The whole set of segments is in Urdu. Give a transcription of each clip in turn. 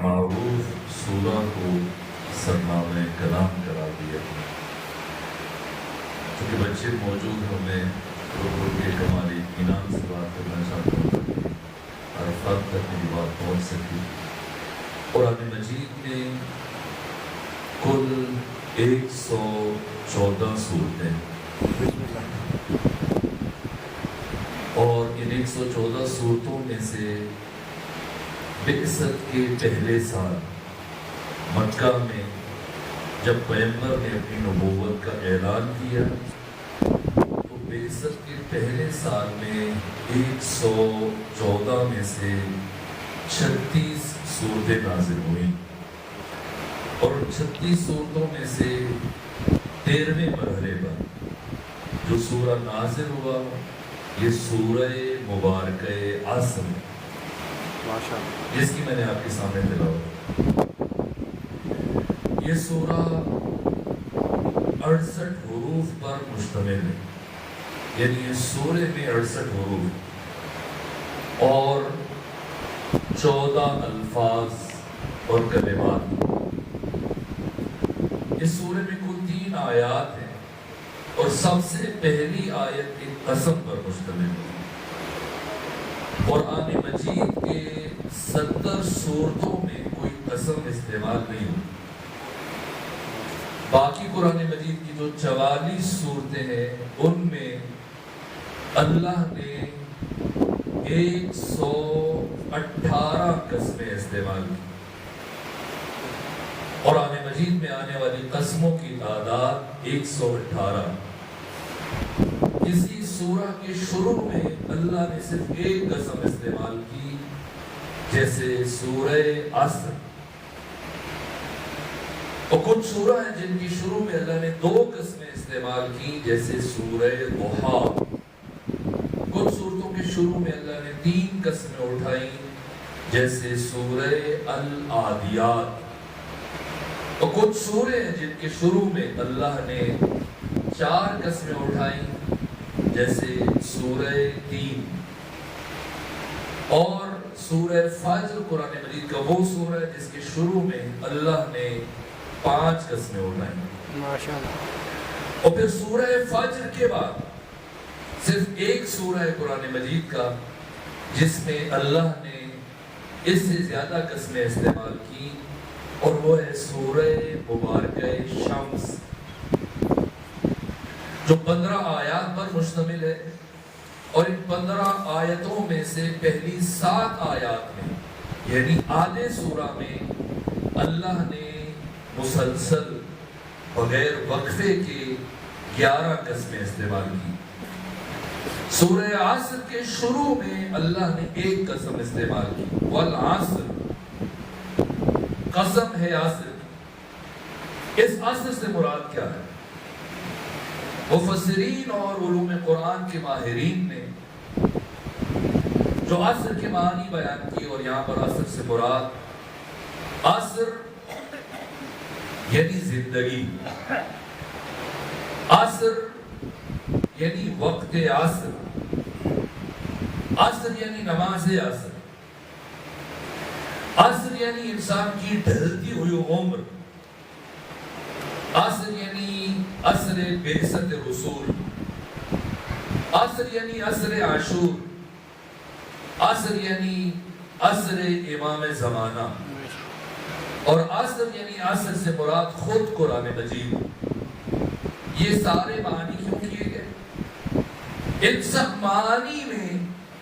معروف سورہ کو سرنامہ کلام کرا دیا۔ چونکہ بچے موجود ہیں، میں رک کے کمالی اطمینان سے بات کرنا چاہتا ہوں تاکہ عرفات تک میری بات پہنچ سکے۔ قرآن مجید میں کل 114 صورتیں، اور ان 114 صورتوں میں سے بعثت کے پہلے سال مکہ میں جب پیغمبر نے اپنی نبوت کا اعلان کیا تو بعثت کے پہلے سال میں 114 میں سے 36 صورتیں نازل ہوئیں، اور 36 صورتوں میں سے 13ویں مرحلے پر جو سورہ نازل ہوا یہ سورہ مبارکہ عصر، جس کی میں نے آپ کے سامنے تلاوت۔ یہ سورہ 68 حروف پر مشتمل ہے، یعنی یہ سورہ میں 68 حروف اور 14 الفاظ اور کلمات۔ اس سورہ میں کل 3 آیات ہیں، اور سب سے پہلی آیت ایک قسم پر مشتمل ہے۔ قرآن مجید کے 70 صورتوں میں کوئی قسم استعمال نہیں ہوئی۔ باقی قرآن مجید کی جو 44 صورتیں ہیں ان میں اللہ نے 118 قسمیں استعمال کی۔ قرآن مجید میں آنے والی قسموں کی تعداد 118۔ اسی سورہ کے شروع میں اللہ نے صرف ایک قسم استعمال کی، جیسے سورہ عصر، اور کچھ سورہ ہیں جن کی شروع میں اللہ نے 2 قسمیں استعمال کی، جیسے سورہ ضحیٰ۔ کچھ صورتوں کے شروع میں اللہ نے 3 قسمیں اٹھائیں، جیسے سورہ العادیات، اور کچھ سورے ہیں جن کے شروع میں اللہ نے 4 قسمیں اٹھائیں، جیسے سورہ تین۔ اور سورہ فجر قرآن مجید کا وہ سورہ ہے جس کے شروع میں اللہ نے 5 قسمیں اٹھائیں۔ اور پھر سورہ فجر کے بعد صرف ایک سورہ ہے قرآن مجید کا جس میں اللہ نے اس سے زیادہ قسمیں استعمال کی، اور وہ ہے سورہ مبارکہ شمس، جو 15 آیات پر مشتمل ہے، اور ان 15 آیتوں میں سے پہلی 7 آیات میں یعنی آدھے سورہ میں اللہ نے مسلسل بغیر وقفے کے 11 قسمیں استعمال کی۔ سورہ عصر کے شروع میں اللہ نے ایک قسم استعمال کی، والعصر، قسم ہے عصر کی۔ اس عصر سے مراد کیا ہے؟ مفسرین اور علوم قرآن کے ماہرین نے جو عصر کے معنی بیان کی، اور یہاں پر عصر سے مراد عصر یعنی زندگی، عصر یعنی وقت عصر، عصر یعنی نماز عصر، عصر یعنی انسان کی ڈھلتی ہوئی عمر، عصر یعنی عصر بعثت رسول، عصر یعنی عصر عاشور، عصر یعنی عصر امام زمانہ، اور عصر یعنی عصر سے مراد خود قرآن مجید۔ یہ سارے معنی کیوں کیے گئے؟ ان سب معنی میں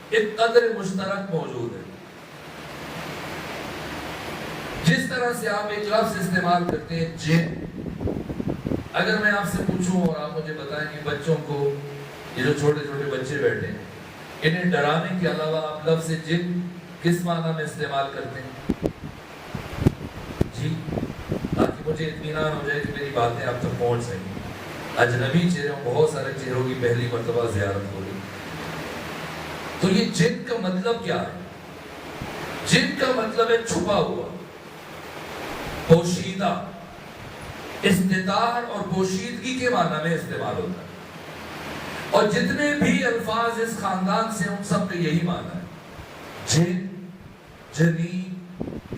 ایک قدر مشترک موجود ہے۔ جس طرح سے آپ ایک لفظ استعمال کرتے ہیں جن، اگر میں آپ سے پوچھوں اور آپ مجھے بتائیں کہ بچوں کو، یہ جو چھوٹے چھوٹے بچے بیٹھے ہیں، انہیں ڈرانے کے علاوہ آپ لفظ جن کس معنی میں استعمال کرتے ہیں؟ جی، تاکہ مجھے اطمینان ہو جائے کہ میری باتیں آپ تک پہنچ سکیں۔ اجنبی چہروں، بہت سارے چہروں کی پہلی مرتبہ زیارت ہو رہی، تو یہ جن کا مطلب کیا ہے؟ جن کا مطلب ہے چھپا ہوا، پوشیدہ، استتار اور پوشیدگی کے معنی میں استعمال ہوتا ہے۔ اور جتنے بھی الفاظ اس خاندان سے ان سب کا یہی معنی ہے، جن، جنی،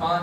5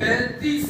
35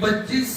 25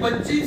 25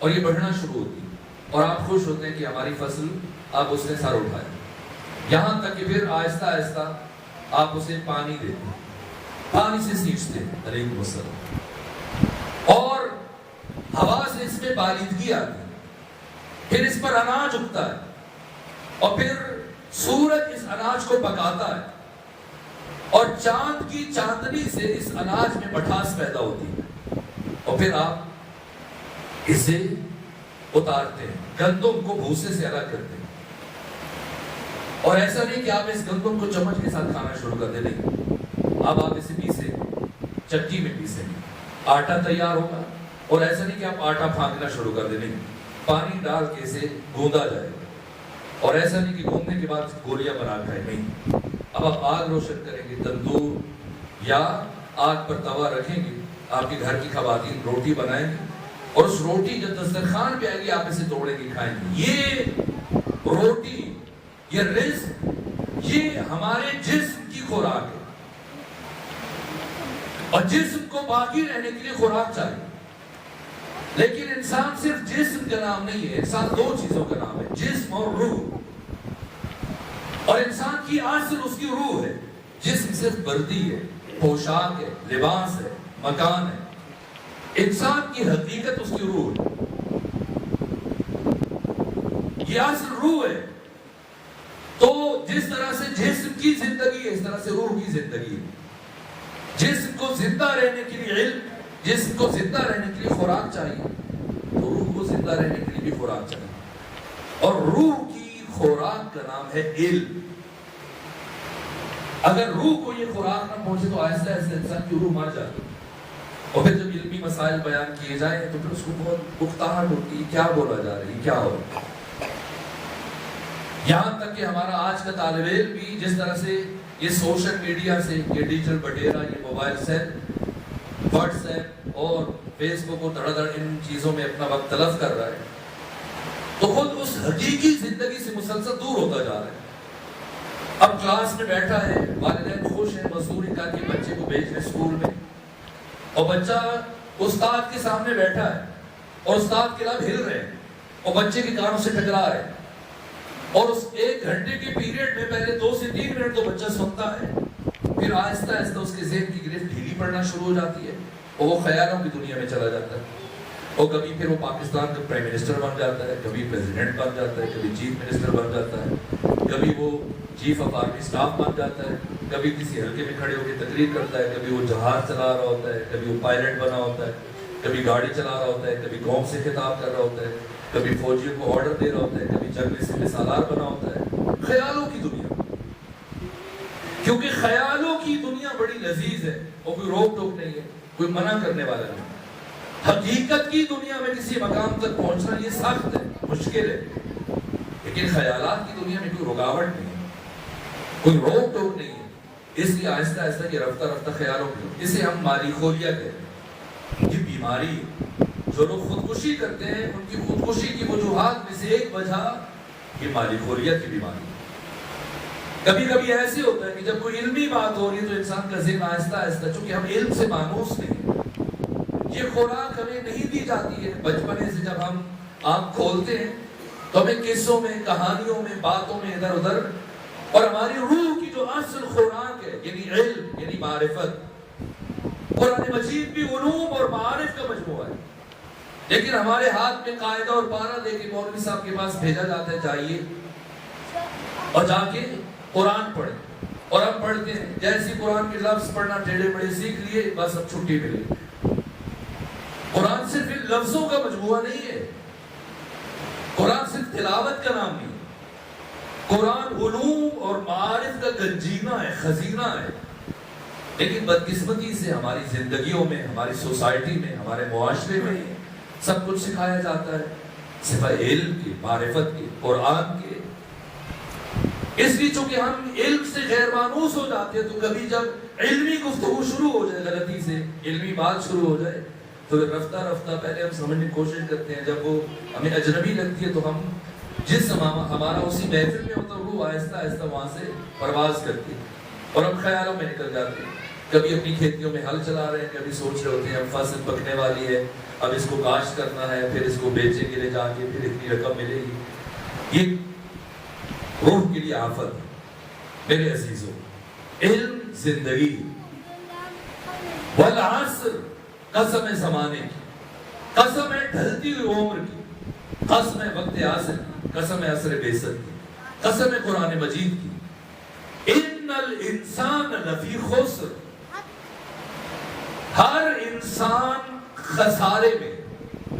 اور یہ بڑھنا شروع ہوتی ہے اور آپ خوش ہوتے ہیں کہ ہماری فصل اب اس نے سر اٹھایا، یہاں تک کہ پھر آہستہ آہستہ آپ اسے پانی دیتے ہیں، پانی سے سینچتے ہیں علیکم السلام، اور ہوا سے اس میں بالیدگی آتی ہے، پھر اس پر اناج اگتا ہے اور پھر سورج اس اناج کو پکاتا ہے اور چاند کی چاندنی سے اس اناج میں مٹھاس پیدا ہوتی ہے اور پھر آپ اسے اتارتے ہیں، گندم کو بھوسے سے الگ کرتے ہیں، اور ایسا نہیں کہ آپ اس گندم کو چمچ کے ساتھ کھانا شروع کر دیں، نہیں، اب آپ اسے پیسیں، چکی میں پیسیں، آٹا تیار ہوگا، اور ایسا نہیں کہ آپ آٹا پھاندنا شروع کر دیں، نہیں، پانی ڈال کے اسے گوندا جائے گا، اور ایسا نہیں کہ گوندنے کے بعد گولیاں بنا کھائیں، نہیں، اب آپ آگ روشن کریں گے، تندور یا آگ پر توا رکھیں گے، آپ کے گھر کی خواتین روٹی بنائیں گے اور اس روٹی جب دسترخوان پہ آئے گی آپ اسے توڑیں گے کھائیں گے۔ یہ روٹی، یہ رزق، یہ ہمارے جسم کی خوراک ہے، اور جسم کو باقی رہنے کے لیے خوراک چاہیے، لیکن انسان صرف جسم کا نام نہیں ہے، انسان دو چیزوں کا نام ہے، جسم اور روح، اور انسان کی اصل اس کی روح ہے، جسم صرف وردی ہے، پوشاک ہے، لباس ہے، مکان ہے، انسان کی حقیقت اس کی روح ہے، یہ اصل روح ہے۔ تو جس طرح سے جسم کی زندگی ہے اس طرح سے روح کی زندگی ہے، جسم کو زندہ رہنے کے لیے علم، جسم کو زندہ رہنے کے لیے خوراک چاہیے، تو روح کو زندہ رہنے کے لیے بھی خوراک چاہیے، اور روح کی خوراک کا نام ہے علم۔ اگر روح کو یہ خوراک نہ پہنچے تو آہستہ آہستہ انسان کی روح مر جاتی ہے، اور پھر جب علمی مسائل بیان کیے جائیں تو پھر اس کو بہت اکتاہٹ ہوتی ہے، کیا بولا جا رہی ہے، کیا ہو رہا ہے۔ یہاں تک کہ ہمارا آج کا طالب علم بھی جس طرح سے یہ سوشل میڈیا سے، یہ ڈیجیٹل بٹیرا، یہ موبائل سیٹ، واٹس ایپ اور فیس بک اور دھڑا دھڑ ان چیزوں میں اپنا وقت تلف کر رہا ہے، تو خود اس حقیقی زندگی سے مسلسل دور ہوتا جا رہا ہے۔ اب کلاس میں بیٹھا ہے، والدین خوش ہیں مزدوری کر کے بچے کو بھیج رہے اسکول میں، اور بچہ استاد کے سامنے بیٹھا ہے اور استاد کے لب ہل رہے ہیں اور بچے کے کانوں سے ٹکرا رہے ہیں، اور اس 1 گھنٹے کے پیریڈ میں پہلے 2 سے 3 منٹ تو بچہ سنتا ہے، پھر آہستہ آہستہ اس کے ذہن کی گرفت ڈھیلی پڑنا شروع ہو جاتی ہے اور وہ خیالوں کی دنیا میں چلا جاتا ہے، اور کبھی پھر وہ پاکستان کا پرائم منسٹر بن جاتا ہے، کبھی پریزیڈنٹ بن جاتا ہے، کبھی چیف منسٹر بن جاتا ہے، کبھی وہ چیف آف آرمی اسٹاف بن جاتا ہے، کبھی کسی حلقے میں کھڑے ہو کے تقریر کرتا ہے، کبھی وہ جہاز چلا رہا ہوتا ہے، کبھی وہ پائلٹ بنا ہوتا ہے، کبھی گاڑی چلا رہا ہوتا ہے، کبھی قوم سے خطاب کر رہا ہوتا ہے، کبھی فوجیوں کو آرڈر دے رہا ہوتا ہے، کبھی جنگ میں سپہ سالار بنا ہوتا ہے۔ خیالوں کی دنیا، کیونکہ خیالوں کی دنیا بڑی لذیذ ہے اور کوئی روک ٹوک نہیں ہے، کوئی منع کرنے والا نہیں۔ حقیقت کی دنیا میں کسی مقام تک پہنچنا یہ سخت ہے، مشکل ہے، لیکن خیالات کی دنیا میں کوئی رکاوٹ نہیں ہے، کوئی روک ٹوک نہیں ہے، اس لیے آہستہ آہستہ یہ رفتہ رفتہ خیالوں کی، اسے ہم مالی خولیہ کہتے ہیں۔ یہ بیماری، جو لوگ خودکشی کرتے ہیں ان کی خودکشی کی وجوہات میں سے ایک وجہ یہ مالی خولیت کی بیماری ہے۔ کبھی کبھی ایسے ہوتا ہے کہ جب کوئی علمی بات ہو رہی ہے تو انسان کا ذہن آہستہ آہستہ، چونکہ ہم علم سے مانوس نہیں، یہ خوراک ہمیں نہیں دی جاتی ہے، بچپنے سے جب ہم آنکھ کھولتے ہیں تو ہمیں قصوں میں، کہانیوں میں، باتوں میں ادھر ادھر، اور ہماری روح کی جو اصل خوراک ہے یعنی علم، یعنی معرفت، قرآن مجید بھی علوم اور معارف کا مجموعہ ہے، لیکن ہمارے ہاتھ میں قاعدہ اور پارہ دے کے مولوی صاحب کے پاس بھیجا جاتا ہے، جائیے اور جا کے قرآن پڑھیں، اور ہم پڑھتے ہیں جیسے قرآن کے لفظ پڑھنا ٹیڑھے بڑے سیکھ لیے، بس اب چھٹی ملی۔ قرآن صرف ان لفظوں کا مجموعہ نہیں ہے، قرآن صرف تلاوت کا نام نہیں، قرآن علوم اور معارف کا گنجینہ ہے، خزینہ ہے، لیکن بدقسمتی سے ہماری زندگیوں میں، ہماری سوسائٹی میں، ہمارے معاشرے میں سب کچھ سکھایا جاتا ہے سوائے علم کی، معرفت کی، قرآن کے۔ اس لیے چونکہ ہم علم سے غیر مانوس ہو جاتے ہیں، تو کبھی جب علمی گفتگو شروع ہو جائے، غلطی سے علمی بات شروع ہو جائے، تو رفتہ رفتہ پہلے ہم سمجھنے کی کوشش کرتے ہیں، جب وہ ہمیں اجنبی لگتی ہے تو ہم جس ہمارا اسی محفل میں ہوتا ہے، وہ آہستہ آہستہ وہاں سے پرواز کرتی ہے اور ہم خیالوں میں نکل جاتے ہیں۔ کبھی اپنی کھیتیوں میں ہل چلا رہے ہیں، کبھی سوچ رہے ہوتے ہیں اب فصل پکنے والی ہے، اب اس کو کاشت کرنا ہے، پھر اس کو بیچیں گے لے جا کے، پھر اتنی رقم ملے گی۔ یہ روح کے لیے آفت ہے۔ میرے عزیزوں، علم زندگی، والعصر قسم ہے زمانے کی، قسم ہے ڈھلتی ہوئی عمر کی، قسم ہے وقت عصر کی، قسم ہے عصر بعثت کی، قسم ہے قرآن مجید کی۔ ان الانسان لفی خسر، ہر انسان خسارے میں۔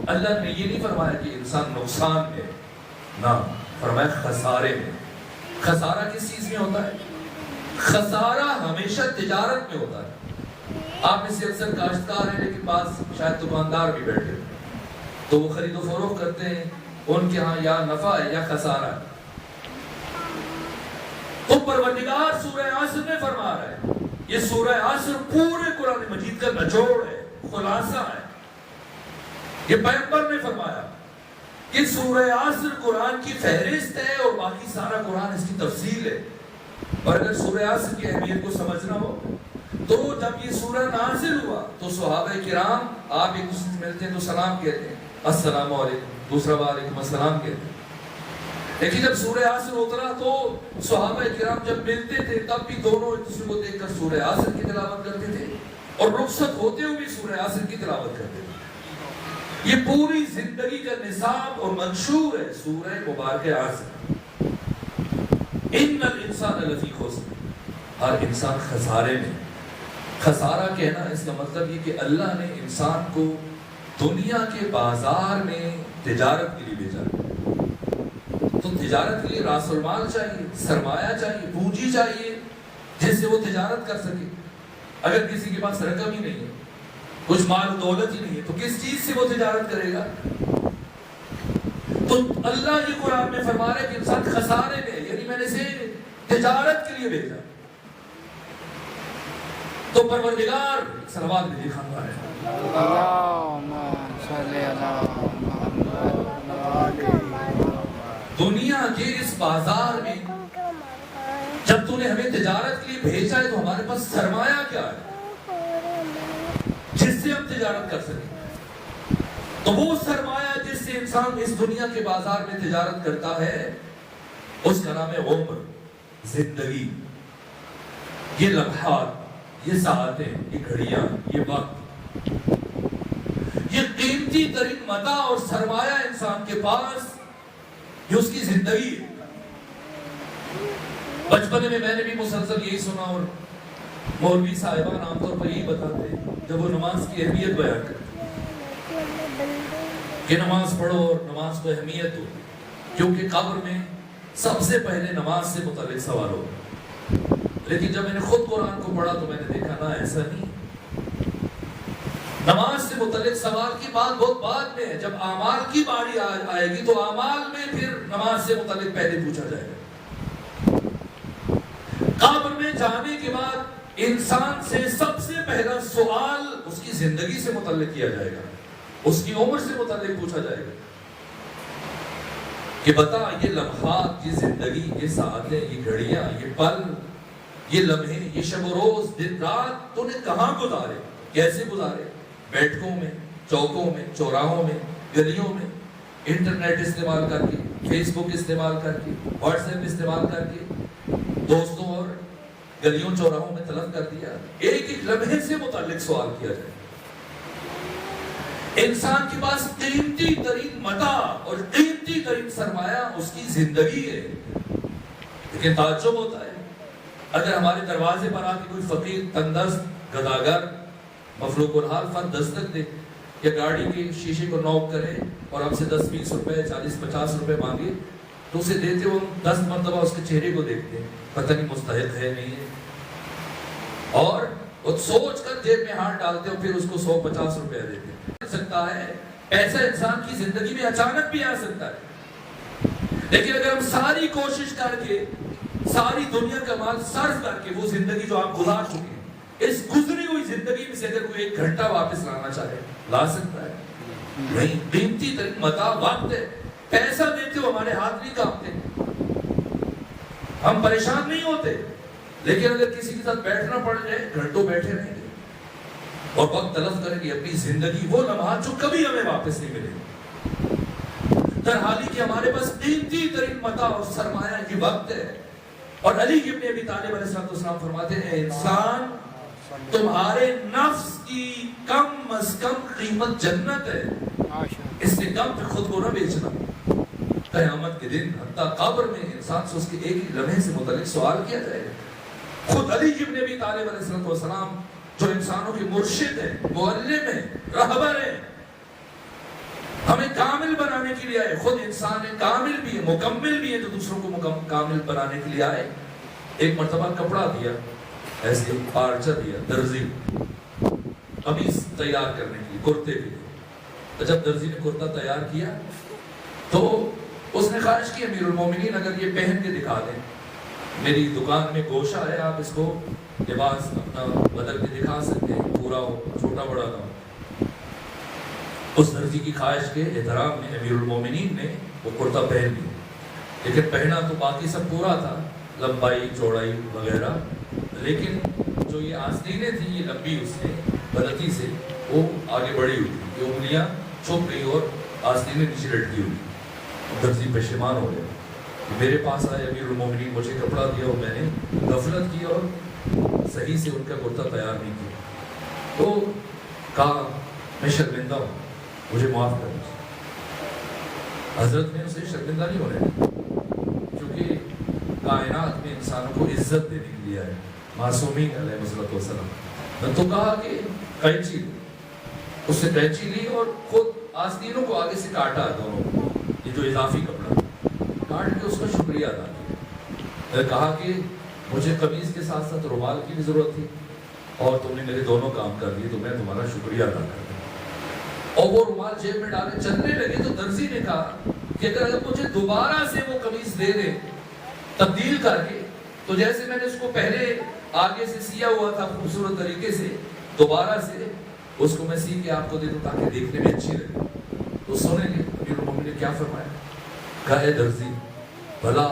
اللہ نے یہ نہیں فرمایا کہ انسان نقصان میں، نہ، فرمایا خسارے میں۔ خسارہ کس چیز میں ہوتا ہے؟ خسارہ ہمیشہ تجارت میں ہوتا ہے۔ آپ میں سے اکثر کاشتکار ہیں لیکن پاس شاید دکاندار بھی بیٹھے ہیں، تو وہ خرید و فروخت کرتے ہیں، ان کے ہاں یا نفع ہے یا خسارہ ہے۔ تو پروردگار سورہ عصر میں فرما رہا ہے، یہ سورہ عصر پورے قرآن مجید کا نچوڑ ہے، خلاصہ ہے۔ یہ پیغمبر نے فرمایا کہ سورہ عصر قرآن کی فہرست ہے اور باقی سارا قرآن اس کی تفصیل ہے۔ اور اگر سورہ عصر کی اہمیت کو سمجھنا ہو تو جب یہ سورہ نازل ہوا تو صحابہ کرام، آپ ایک دوسرے سے ملتے ہیں تو سلام کہتے ہیں، السلام علیکم، دوسرا وعلیکم السلام کہتے ہیں۔ لیکن جب سورہ عصر اترا تو صحابہ کرام جب ملتے تھے تب بھی دونوں ایک دوسرے کو دیکھ کر سورہ عصر کی تلاوت کرتے تھے، اور رخصت ہوتے ہوئے بھی سورہ عصر کی تلاوت کرتے تھے۔ یہ پوری زندگی کا نصاب اور منشور ہے سورہ مبارکہ عصر۔ ان الانسان لفی خسر، ہر انسان خسارے میں۔ خسارہ کہنا اس کا مطلب یہ کہ اللہ نے انسان کو دنیا کے بازار میں تجارت کے لیے بھیجا، تو تجارت کے لیے راس المال چاہیے، سرمایہ چاہیے، پونجی چاہیے جس سے وہ تجارت کر سکے۔ اگر کسی کے پاس رقم ہی نہیں ہے، کچھ مال و دولت ہی نہیں ہے، تو کس چیز سے وہ تجارت کرے گا؟ تو اللہ یہ قرآن میں فرما رہے کہ انسان خسارے میں، یعنی میں نے اسے تجارت کے لیے بھیجا۔ تو پروردگار صلوات بھی دکھانا ہے، دنیا کے اس بازار میں جب تو نے ہمیں تجارت کے لیے بھیجا ہے تو ہمارے پاس سرمایہ کیا ہے جس سے ہم تجارت کر سکیں؟ تو وہ سرمایہ جس سے انسان اس دنیا کے بازار میں تجارت کرتا ہے اس کا نام ہے عمر، زندگی۔ یہ لمحات، یہ ساعتیں، یہ گھڑیاں، یہ وقت، یہ قیمتی ترین متاع اور سرمایہ انسان کے پاس، یہ اس کی زندگی ہے۔ بچپنے میں نے بھی مسلسل یہی سنا، اور مولوی صاحبان عام طور پر یہی بتاتے ہیں جب وہ نماز کی اہمیت بیان کرتے کہ نماز پڑھو اور نماز کو اہمیت ہو، کیونکہ قبر میں سب سے پہلے نماز سے متعلق سوال ہو۔ لیکن جب میں نے خود قرآن کو پڑھا تو میں نے دیکھا نہ، ایسا نہیں۔ نماز سے متعلق سوال کی بات بہت بعد میں ہے، جب اعمال کی باری آئے گی تو اعمال میں پھر نماز سے متعلق پہلے پوچھا جائے گا۔ قبر میں جانے کے بعد انسان سے سب سے پہلا سوال اس کی زندگی سے متعلق کیا جائے گا، اس کی عمر سے متعلق پوچھا جائے گا کہ بتا یہ لمحات، یہ زندگی، یہ ساعتیں، یہ گھڑیاں، یہ پل، یہ لمحے، یہ شب و روز، دن رات تو نے کہاں گزارے، کیسے گزارے؟ بیٹھکوں میں، چوکوں میں، چوراہوں میں، گلیوں میں، انٹرنیٹ استعمال کر کے، فیس بک استعمال کر کے، واٹس ایپ استعمال کر کے دوستوں اور گلیوں چوراہوں میں تلف کر دیا۔ ایک ایک لمحے سے متعلق سوال کیا جائے۔ انسان کے پاس قیمتی ترین متاع اور قیمتی ترین سرمایہ اس کی زندگی ہے۔ لیکن تعجب ہوتا ہے اگر ہمارے دروازے پر آ کے کوئی فقیر، تندرست، گداگر، مفلوق الحال فرد دستک دے یا گاڑی کے شیشے کو نوک کرے اور ہم سے 10-20 روپے، 40-50 روپے مانگے تو اسے دیتے ہو 10 مرتبہ اس کے چہرے کو دیکھتے ہیں، پتہ نہیں مستحق ہے نہیں ہے، اور وہ سوچ کر جیب میں ہاتھ ڈالتے ہو، پھر اس کو 150 روپے دیتے ہیں۔ سکتا ہے پیسہ انسان کی زندگی میں اچانک بھی آ سکتا ہے، لیکن اگر ہم ساری کوشش کر کے ساری دنیا کا مال صرف کر کے وہ زندگی جو آپ گزار چکے ہیں، اس گزری ہوئی زندگی میں سے اگر کوئی 1 گھنٹہ واپس لانا چاہے لا سکتا ہے؟ نہیں۔ قیمتی ترین متاع وقت ہے۔ پیسہ دیتے ہو ہمارے ہاتھ نہیں کانپتے، ہم پریشان نہیں ہوتے، لیکن اگر کسی کے ساتھ بیٹھنا پڑ جائے گھنٹوں بیٹھے رہیں گے اور وقت تلف کریں گے اپنی زندگی، وہ لمحات جو کبھی ہمیں واپس نہیں ملے، در حالی کہ ہمارے پاس قیمتی ترین متاع اور سرمایہ یہ وقت ہے۔ اور علی ابن ابی طالب علیہ السلام فرماتے ہیں انسان تمہارے نفس کی کم از کم قیمت جنت ہے، اس سے کم پہ خود کو نہ بیچنا۔ قیامت کے دن حتیٰ قبر میں انسان سے اس کے ایک ہی لمحے سے متعلق سوال کیا جائے گا۔ خود علی ابن ابی طالب علیہ السلام جو انسانوں کے مرشد ہیں، معلم ہیں، رہبر ہیں، ہمیں کامل بنانے کے لیے آئے، خود انسان ہے، کامل بھی ہے، مکمل بھی ہے، تو دوسروں کو کامل بنانے کے لیے آئے۔ ایک مرتبہ کپڑا دیا، ایسے پارچہ دیا درزی، قمیص تیار کرنے کے لیے، کرتے کے لیے۔ تو جب درزی نے کرتا تیار کیا تو اس نے خواہش کی امیر المومنین اگر یہ پہن کے دکھا دیں، میری دکان میں گوشہ ہے، آپ اس کو لباس اپنا بدل کے دکھا سکتے ہیں، پورا ہو، چھوٹا بڑا نہ ہو۔ اس درزی کی خواہش کے احترام میں امیر المومنین نے وہ کرتا پہن لیا، لیکن پہنا تو باقی سب پورا تھا، لمبائی چوڑائی وغیرہ، لیکن جو یہ آستینیں تھیں یہ لمبی اس نے غلطی سے وہ آگے بڑھی ہوئی تھی، یہ انگلیاں چھپ گئی اور آستینیں نیچے لٹکی ہوئی۔ درزی پشیمان ہو گیا، میرے پاس آئے امیر المومنین، مجھے کپڑا دیا اور میں نے غفلت کی اور صحیح سے ان کا کرتا تیار نہیں کیا۔ تو کہا میں شرمندہ ہوں، مجھے معاف کر دیجیے۔ حضرت نے اسے شرمندہ نہیں ہونے دیا، کیونکہ کائنات میں انسانوں کو عزت دینے کے لیے آئے، معصومین علیہ الصلوۃ والسلام۔ میں تو کہا کہ قینچی دو، اس سے قینچی لی اور خود آستینوں کو آگے سے کاٹا، دونوں یہ جو اضافی کپڑا کاٹ کے اس کا شکریہ ادا کیا۔ کہا کہ مجھے قمیض کے ساتھ ساتھ رومال کی بھی ضرورت تھی اور تم نے میرے دونوں کام کر دیے، تو میں تمہارا شکریہ ادا کرتا ہوں۔ اور وہ رومال جیب میں ڈالے چلنے لگے تو درزی نے کہا کہ اگر مجھے دوبارہ سے وہ قمیض دے دے تبدیل کر کے، تو جیسے میں نے اس کو پہلے آگے سے سیا ہوا تھا خوبصورت طریقے سے، دوبارہ سے اس کو میں سی کے آپ کو دے دوں تاکہ دیکھنے میں اچھی لگے۔ تو سنیں گے امیر المومنین نے کیا فرمایا؟ کہا اے درزی، بھلا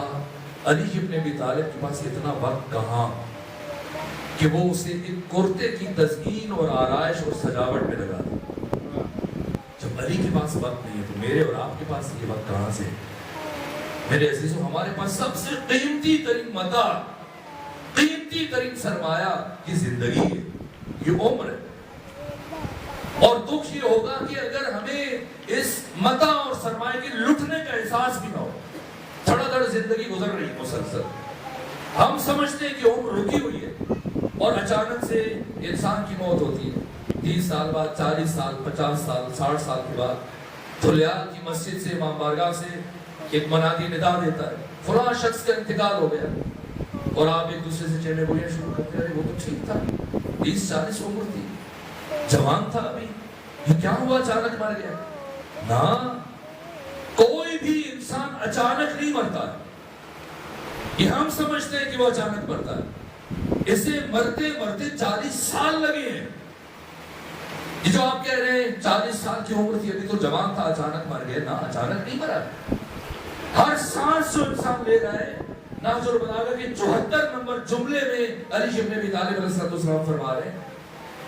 علی ابن ابی طالب کے پاس اتنا وقت کہاں کہ وہ اسے ایک کرتے کی تزئین اور آرائش اور سجاوٹ میں لگا دے۔ جب علی کے پاس وقت نہیں ہے تو میرے اور آپ کے پاس یہ وقت کہاں سے؟ میرے عزیزوں، ہمارے پاس سب سے قیمتی ترین متاع، قیمتی ترین سرمایہ کی زندگی ہے، یہ عمر ہے۔ اور دکھ یہ ہوگا کہ اگر ہمیں اس متاع اور سرمایہ کے لٹنے کا احساس بھی نہ ہو، دھڑا دھڑ زندگی گزر رہی مسلسل، ہم سمجھتے ہیں کہ عمر رکی ہوئی ہے اور اچانک سے انسان کی موت ہوتی ہے 30 سال بعد، 40 سال، 50 سال، 60 سال کے بعد دھلیال کی مسجد سے، امام بارگاہ سے ایک منادی ندا دیتا ہے فلاں شخص کا انتقال ہو گیا، اور آپ ایک دوسرے سے چہرے گوئیاں شروع کرتے ہیں، وہ تو ٹھیک تھا، 30-40 عمر تھی، جوان تھا ابھی، یہ کیا ہوا اچانک مر گیا؟ نہ، کوئی بھی انسان اچانک نہیں مرتا ہے، یہ ہم سمجھتے ہیں کہ وہ اچانک مرتا ہے، اسے مرتے مرتے 40 سال لگے ہیں۔ یہ جو آپ کہہ رہے ہیں 40 سال کی عمر تھی، ابھی تو جوان تھا، اچانک مر گئے، نہ، اچانک نہیں مرا۔ ہر سانس جو انسان لے رہا ہے، ناظر البلاغہ کے 74 نمبر جملے میں علی ابن ابی طالب علیہ السلام فرما رہے ہیں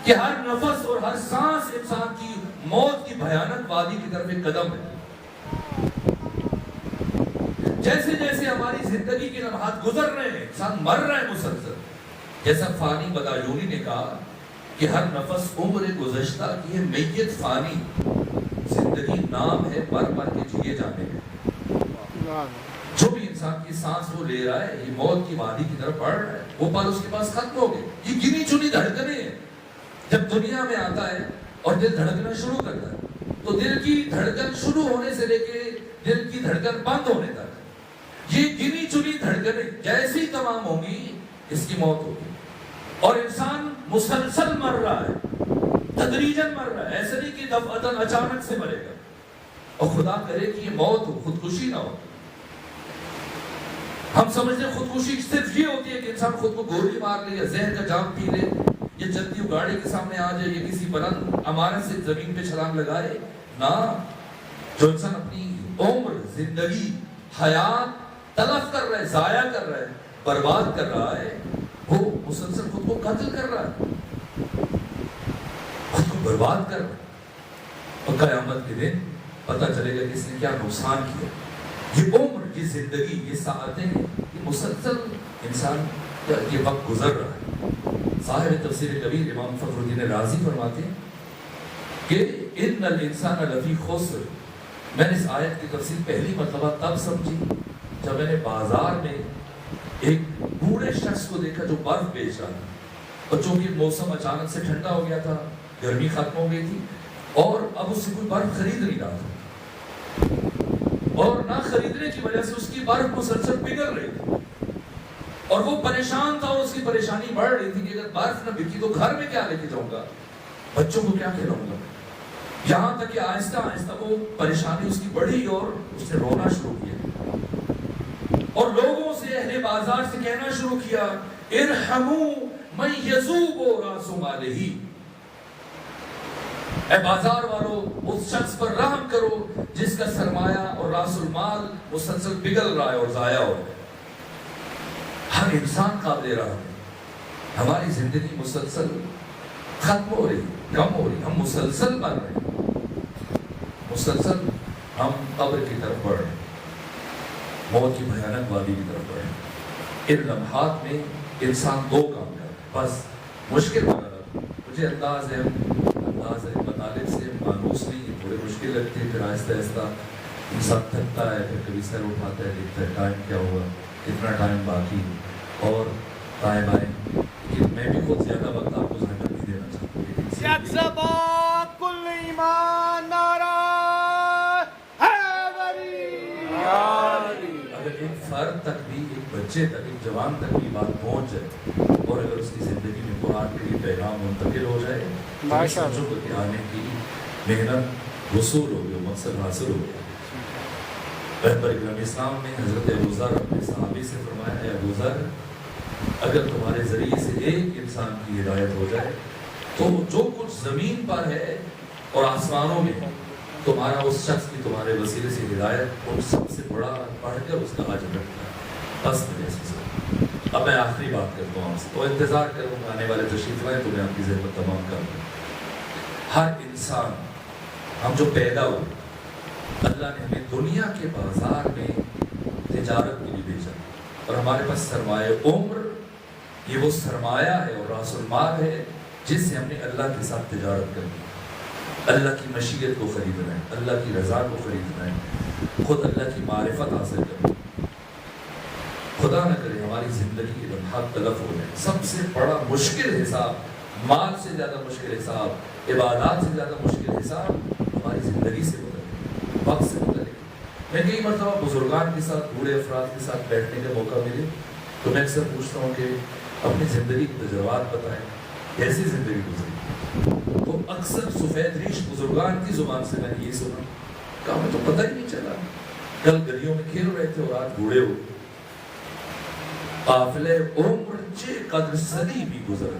کہ ہر نفس اور ہر سانس انسان کی موت کی بھیانک وادی کی طرف ایک قدم ہے۔ جیسے جیسے ہماری زندگی کے لمحات گزر رہے ہیں، انسان مر رہا ہے مسلسل، جیسا فانی بدایونی نے کہا کہ ہر نفس عمر گزشتہ کی ہے، میت فانی، زندگی نام ہے مر مر کے جیے جانے کا۔ جو بھی انسان کی سانس وہ لے رہا ہے، یہ موت کی وادی کی طرف بڑھ رہا ہے، وہ پل اس کے پاس ختم ہو گئے، یہ گنی چنی دھڑکنیں ہیں۔ جب دنیا میں آتا ہے اور دل دھڑکنا شروع کرتا ہے، تو دل کی دھڑکن شروع ہونے سے لے کے دل کی دھڑکن بند ہونے تک یہ گنی چنی دھڑکنیں جیسی تمام ہوں گی، اس کی موت ہوگی۔ اور انسان مسلسل مر رہا ہے، تدریجاً مر رہا ہے، ایسا نہیں کہ دفعتاً اچانک سے مرے گا، اور خدا کرے کہ یہ موت ہو، خودکشی نہ ہو۔ ہم سمجھتے ہیں خودکشی صرف یہ ہوتی ہے کہ انسان خود کو گولی مار لے یا زہر کا جام پی لے یا چلتی ہوئی گاڑی کے سامنے آ جائے یا کسی بلند عمارت سے زمین پہ چھلانگ لگائے، نہ، جو انسان اپنی عمر، زندگی، حیات تلف کر رہا ہے، ضائع کر رہا ہے، برباد کر رہا ہے، وہ مسلسل خود کو قتل کر رہا ہے، خود کو برباد کر رہا ہے، اور قیامت کے دن پتہ چلے گا کہ اس نے کیا نقصان کیا۔ یہ عمر، یہ زندگی، یہ ساعتیں، یہ مسلسل انسان کا یہ وقت گزر رہا ہے۔ صاحب تفسیر کبیر امام فخر الدین رازی فرماتے ہیں کہ ان الانسان لفی خسر، میں نے اس آیت کی تفسیر پہلی مرتبہ تب سمجھی جب میں نے بازار میں ایک بوڑھے شخص کو دیکھا جو برف بیچ رہا تھا، اور چونکہ موسم اچانک سے ٹھنڈا ہو گیا تھا، گرمی ختم ہو گئی تھی، اور اب اس سے کوئی برف خرید نہیں رہا تھا، اور نہ خریدنے کی وجہ سے اس کی برف مسلسل پگھل رہی تھی، اور وہ پریشان تھا، اور اس کی پریشانی بڑھ رہی تھی کہ اگر برف نہ بکی تو گھر میں کیا لے کے جاؤں گا، بچوں کو کیا کھلاؤں گا۔ یہاں تک کہ آہستہ آہستہ وہ پریشانی اس کی بڑھی اور اس نے رونا شروع کیا، اور لوگوں سے، اہل بازار سے کہنا شروع کیا ارحموا من یذوب راس مالہ، اے بازار والوں اس شخص پر رحم کرو جس کا سرمایہ اور راس المال مسلسل پگھل رہا ہے اور ضائع ہو رہا ہے۔ ہر انسان قابل رحم ہے، ہماری زندگی مسلسل ختم ہو رہی، کم ہو رہی، ہم مسلسل بن رہے ہیں، مسلسل ہم قبر کی طرف بڑھ رہے ہیں، موت کی بھیانک وادی کی طرف بڑھ رہے ہیں۔ ان لمحات میں انسان دو کام کرے، بس مشکل بنا رہا، مجھے انداز ہے مطالب سے مانوس نہیں، یہ تھوڑے مشکل لگتے ہیں، پھر آہستہ آہستہ انسان تھکتا ہے، پھر کبھی سر اٹھاتا ہے، دیکھتا ہے ٹائم کیا ہوا، کتنا ٹائم باقی، اور دائیں بائیں، لیکن میں بھی خود زیادہ وقت آپ کو زحمت نہیں دینا چاہتا ہوں۔ کل ایمان نعرہ حیدری، اگر ایک فرد تک بھی، ایک بچے تک، ایک جوان تک بھی بات پہنچ جائے، اور اگر اس کی زندگی میں قرآن کے لیے پیغام منتقل ہو جائے، تو سمجھو کہ آنے کی محنت وصول ہو گئی، مقصد حاصل ہو گیا۔ رہبر اکرم اسلام نے حضرت ابو ذر اپنے صحابی سے فرمایا، اے ابو ذر، اگر تمہارے ذریعے سے ایک انسان کی ہدایت ہو جائے تو جو کچھ زمین پر ہے اور آسمانوں میں، تمہارا اس شخص کی تمہارے وسیلے سے ہدایت ان سب سے بڑا پڑھ کر اس کا اجر رکھتا ہے۔ بس مجھے سے اب میں آخری بات کرتا ہوں آپ سے، تو انتظار کروں گا آنے والے تشریف لائیں تو میں آپ کی ضرورت تمام کر دوں۔ ہر انسان، ہم جو پیدا ہوئے، اللہ نے ہمیں دنیا کے بازار میں تجارت کے لیے بھیجا، اور ہمارے پاس سرمایہ عمر، یہ وہ سرمایہ ہے اور راس المال ہے جس سے ہم نے اللہ کے ساتھ تجارت کرنی، اللہ کی مشیت کو خریدنا ہے، اللہ کی رضا کو خریدنا ہے، خود اللہ کی معرفت حاصل کرنی۔ خدا نہ کرے ہماری زندگی کے لمحات تلف ہو جائیں۔ سب سے بڑا مشکل حساب، مال سے زیادہ مشکل حساب، عبادات سے زیادہ مشکل حساب ہماری زندگی سے متعلق، وقت سے متعلق۔ میں کئی مرتبہ بزرگان کے ساتھ، بوڑھے افراد کے ساتھ بیٹھنے کا موقع ملے تو میں اکثر پوچھتا ہوں کہ اپنی زندگی کے تجربات بتائیں، کیسی زندگی گزری؟ تو اکثر سفید ریش بزرگان کی زبان سے میں نے یہ سنا، کہا ہمیں تو پتہ ہی نہیں چلا، کل گلیوں میں کھیل رہے تھے اور آج بوڑھے ہو، قافلے عمر چے قدر صدی بھی گزر،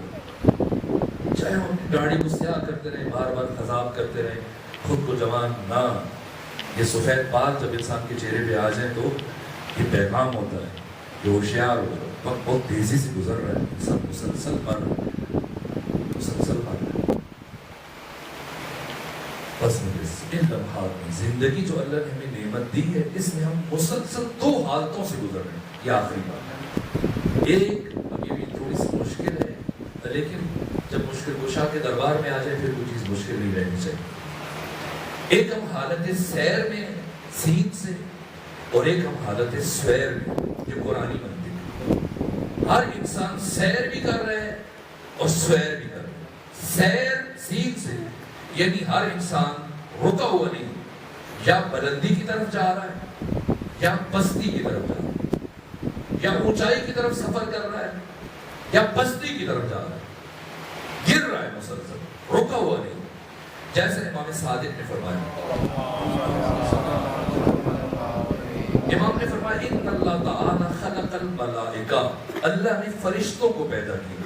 چاہے ہم اپنی داڑھی کو سیاہ کرتے رہے، بار بار خضاب کرتے رہے، خود کو جوان نہ، یہ سفید بال جب انسان کے چہرے پہ آ جائیں تو یہ پیغام ہوتا ہے کہ ہوشیار ہو جاؤ، وقت بہت تیزی سے گزر رہا ہے، انسان مسلسل پر بس ان لمحات میں زندگی جو اللہ نے ہمیں نعمت دی ہے، اس میں ہم مسلسل دو حالتوں سے گزر رہے ہیں۔ یہ آخری بات ہے، ایک اب یہ بھی تھوڑی سی مشکل ہے، لیکن جب مشکل کشا کے دربار میں آ جائے پھر کوئی چیز مشکل نہیں رہنی چاہیے۔ ایک ہم حالت سیر میں سین سے، اور ایک ہم حالت سویر میں، یہ قرآنی منطق۔ ہر انسان سیر بھی کر رہا ہے اور سویر بھی کر رہا ہے۔ سیر سین سے یعنی ہر انسان رکا ہوا نہیں، یا بلندی کی طرف جا رہا ہے، یا پستی کی طرف جا رہا ہے، یا اونچائی کی طرف سفر کر رہا ہے، یا پستی کی طرف جا رہا ہے، گر رہا ہے مسلسل، رکا ہوا نہیں، جیسے امام صادق نے فرمایا۔ امام نے فرمایا ان اللہ تعالی خلق الملائکہ، اللہ نے فرشتوں کو پیدا کیا،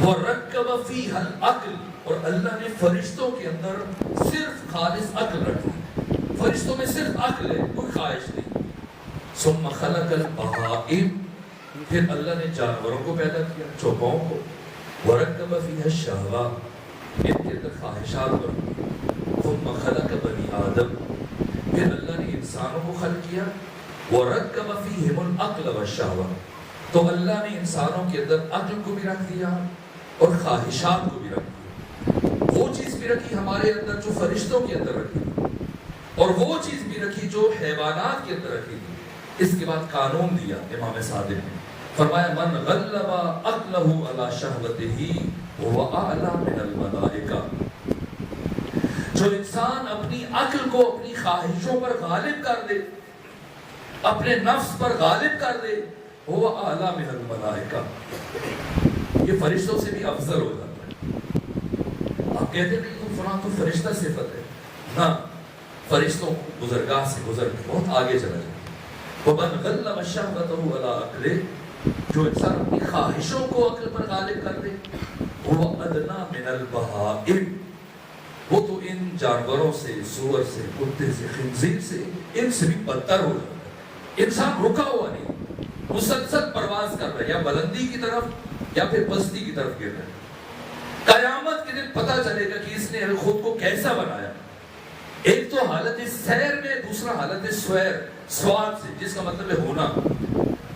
وَرَكَّبَ فِيهَا الْعَقْلِ، اور اللہ نے فرشتوں کے اندر صرف خالص عقل رکھی، فرشتوں میں صرف عقل ہے، کوئی خواہش نہیں۔ ثُمَّ خَلَقَ الْبَهَائِمَ، پھر اللہ نے جانوروں کو پیدا کیا، چوپاؤں کو، وَرَكَّبَ فِيهَا الشَّهْوَةَ، ان کے اندر خواہشات بنی، ثُمَّ خَلَقَ بَنِي آدَمَ، پھر اللہ نے انسانوں کو خلق کیا، وَرَكَّبَ فِيهِمُ الْعَقْلَ وَالشَّهْوَةَ، تو اللہ نے انسانوں کے اندر عقل کو بھی رکھ دیا اور خواہشات کو بھی رکھ دیا، وہ چیز بھی رکھی ہمارے اندر جو فرشتوں کے اندر رکھی تھی، اور وہ چیز بھی رکھی جو حیوانات کے اندر رکھی تھی۔ اس کے بعد قانون دیا امام صادق نے، فرمایا من غلب عقلہ علی شہوتہ وهو اعلی من الملائکہ، جو انسان اپنی عقل کو اپنی خواہشوں پر غالب کر دے، اپنے نفس پر غالب کر دے، وہ اعلی من الملائکہ، یہ فرشتوں سے بھی افضل ہو جاتا ہے۔ آپ کہتے ہیں کہ فلاں تو فرشتہ صفت ہے، ہاں فرشتوں گزرگاہ سے گزر کے بہت آگے چلا جائے۔ وَمَنْ غَلَّبَ شَهْوَتَهُ عَلَىٰ عَقْلِهِ، جو انسان اپنی خواہشوں کو عقل پر غالب کر دے، وہ أَدْنَىٰ مِنَ الْبَهَائِمِ، وہ تو ان جانوروں سے، سور سے، کتے سے، خنزیر سے، ان سے بھی بدتر ہو جاتا ہے۔ انسان رکا ہوا نہیں، مسلسل پرواز کر رہا ہے، یا بلندی کی طرف یا پھر پستی کی طرف گر رہا ہے۔ قیامت کے دن پتہ چلے گا کہ اس نے خود کو کیسا بنایا، ایک تو حالت سیر میں، دوسرا حالت سویر، سواد سے، جس کا مطلب ہے ہونا۔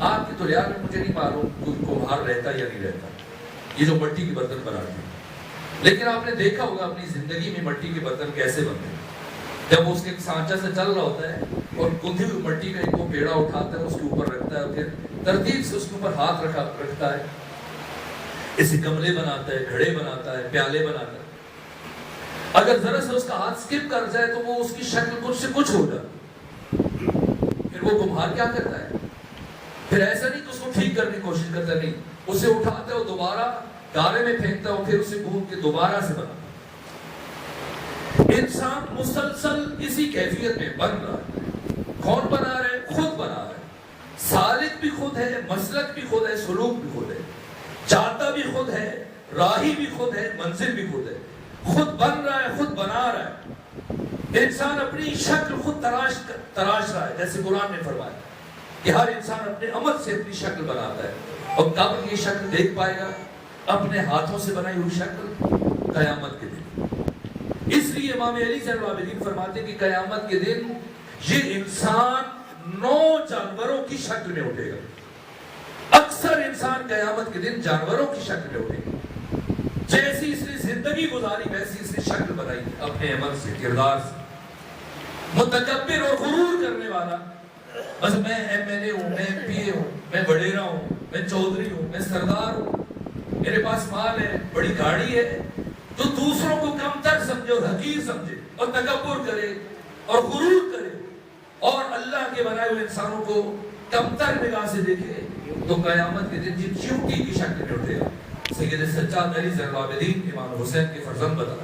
آپ کی تو ریاض میں مجھے نہیں معلوم کوئی کمہار رہتا یا نہیں رہتا، یہ جو مٹی کے برتن بناتے ہیں، لیکن آپ نے دیکھا ہوگا اپنی زندگی میں مٹی کے برتن کیسے بنتے ہیں۔ جب اس کے سانچہ سے چل رہا ہوتا ہے اور گندھی ہوئی مٹی کا ایک وہ پیڑا اٹھاتا ہے، اس کے اوپر رکھتا ہے، اور پھر ترتیب سے اس کے اوپر ہاتھ رکھتا ہے، اسے گملے بناتا ہے، گھڑے بناتا ہے، پیالے بناتا ہے۔ اگر ذرا سے اس کا ہاتھ سکپ کر جائے تو وہ اس کی شکل کچھ سے کچھ ہو جائے، پھر وہ کمہار کیا کرتا ہے؟ پھر ایسا نہیں کہ اس کو ٹھیک کرنے کی کوشش کرتا، نہیں، اسے اٹھاتا ہے اور دوبارہ گارے میں پھینکتا ہے اور پھر اسے گھوم کے دوبارہ سے بناتا ہے۔ انسان مسلسل اسی کیفیت میں بن رہا ہے۔ کون بنا رہا ہے؟ خود بنا رہا ہے۔ سالک بھی خود ہے، مسلک بھی خود ہے، سلوک بھی خود ہے، جاتا بھی خود ہے، راہی بھی خود ہے، منزل بھی خود ہے، خود بن رہا ہے، خود بنا رہا ہے۔ انسان اپنی شکل خود تراش رہا ہے، جیسے قرآن نے فرمایا کہ ہر انسان اپنے عمل سے اپنی شکل بناتا ہے، اور کب یہ شکل دیکھ پائے گا؟ اپنے ہاتھوں سے بنائی ہوئی شکل قیامت کے دن۔ اس لیے امام علی زین العابدین فرماتے ہیں کہ قیامت کے دن یہ انسان 9 جانوروں کی شکل میں اٹھے گا۔ اکثر انسان قیامت کے دن جانوروں کی شکل میں اٹھے گا۔ جیسی اس نے زندگی گزاری ویسی اس نے شکل بنائی اپنے عمل سے، کردار سے۔ متکبر اور غرور کرنے والا، بس میں ایم ایل اے ہوں، میں ایم پی اے ہوں، میں وڈیرا ہوں، میں چودھری ہوں، میں سردار ہوں، میرے پاس مال ہے، بڑی گاڑی ہے، تو دوسروں کو کمتر سمجھے اور حقیر سمجھے اور تکبر کرے اور غرور کرے، اور اللہ کے بنائے ہوئے انسانوں کو کمتر نگاہ سے دیکھے، تو قیامت کے دن جن چیوٹی کی شکل میں اٹھے گا۔ سید سجاد علی زین العابدین امام حسین کے فرزند بتا